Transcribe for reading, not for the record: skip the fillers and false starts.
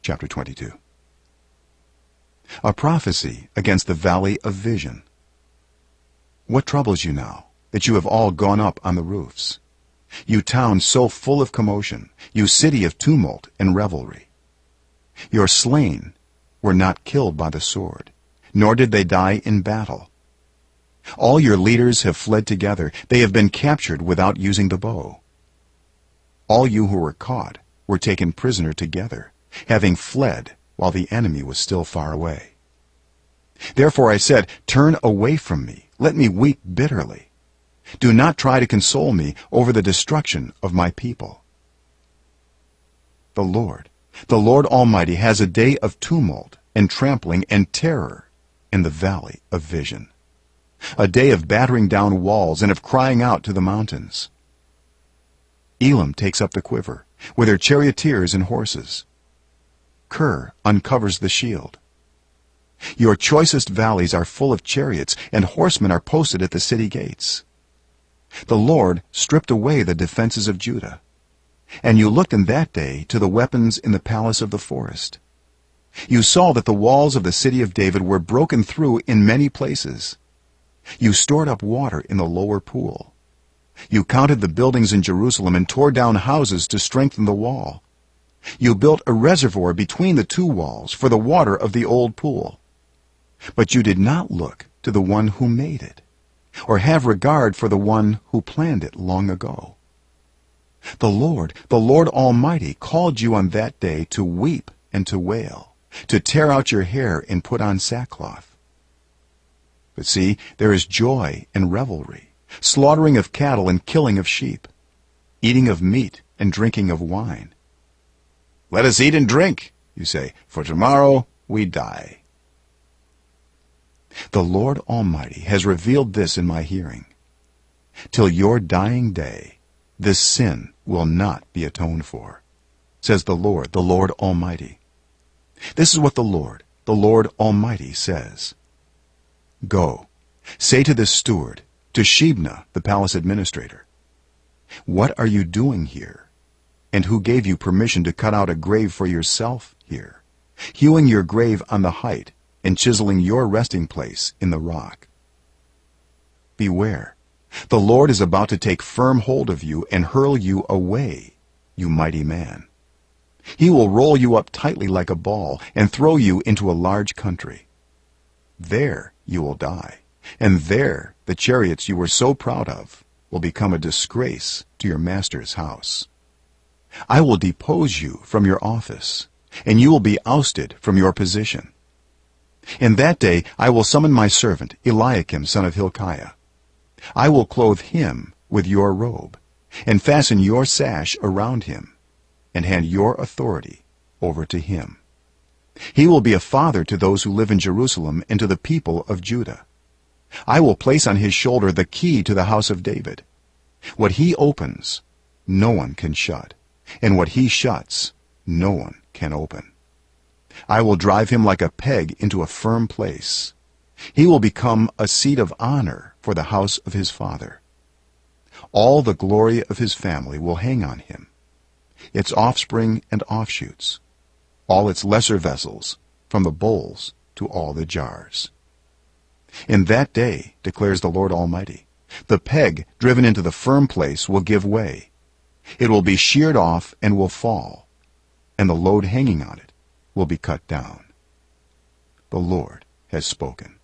chapter 22. A prophecy against the valley of vision. What troubles you now, that you have all gone up on the roofs? You town so full of commotion, you city of tumult and revelry. Your slain were not killed by the sword, nor did they die in battle. All your leaders have fled together, they have been captured without using the bow. All you who were caught were taken prisoner together, having fled while the enemy was still far away. Therefore I said, turn away from me, let me weep bitterly. Do not try to console me over the destruction of my people. The Lord Almighty has a day of tumult and trampling and terror in the valley of vision, a day of battering down walls and of crying out to the mountains. Elam takes up the quiver, with her charioteers and horses. Kir uncovers the shield. Your choicest valleys are full of chariots, and horsemen are posted at the city gates. The Lord stripped away the defenses of Judah, and you looked in that day to the weapons in the palace of the forest. You saw that the walls of the city of David were broken through in many places. You stored up water in the lower pool. You counted the buildings in Jerusalem and tore down houses to strengthen the wall. You built a reservoir between the two walls for the water of the old pool. But you did not look to the one who made it, or have regard for the one who planned it long ago. The Lord Almighty called you on that day to weep and to wail, to tear out your hair and put on sackcloth. But see, there is joy and revelry, slaughtering of cattle and killing of sheep, eating of meat and drinking of wine. Let us eat and drink, you say, for tomorrow we die. The Lord Almighty has revealed this in my hearing. Till your dying day, this sin will not be atoned for, says the Lord Almighty. This is what the Lord Almighty says. Go, say to this steward, to Shebna, the palace administrator, what are you doing here? And who gave you permission to cut out a grave for yourself here, hewing your grave on the height and chiseling your resting place in the rock? Beware, the Lord is about to take firm hold of you and hurl you away, you mighty man. He will roll you up tightly like a ball and throw you into a large country. There you will die, and there the chariots you were so proud of will become a disgrace to your master's house. I will depose you from your office, and you will be ousted from your position. In that day I will summon my servant Eliakim son of Hilkiah. I will clothe him with your robe, and fasten your sash around him, and hand your authority over to him. He will be a father to those who live in Jerusalem and to the people of Judah. I will place on his shoulder the key to the house of David. What he opens, no one can shut, and what he shuts, no one can open. I will drive him like a peg into a firm place. He will become a seat of honor for the house of his father. All the glory of his family will hang on him, its offspring and offshoots, all its lesser vessels, from the bowls to all the jars. In that day, declares the Lord Almighty, the peg driven into the firm place will give way. It will be sheared off and will fall, and the load hanging on it will be cut down. The Lord has spoken.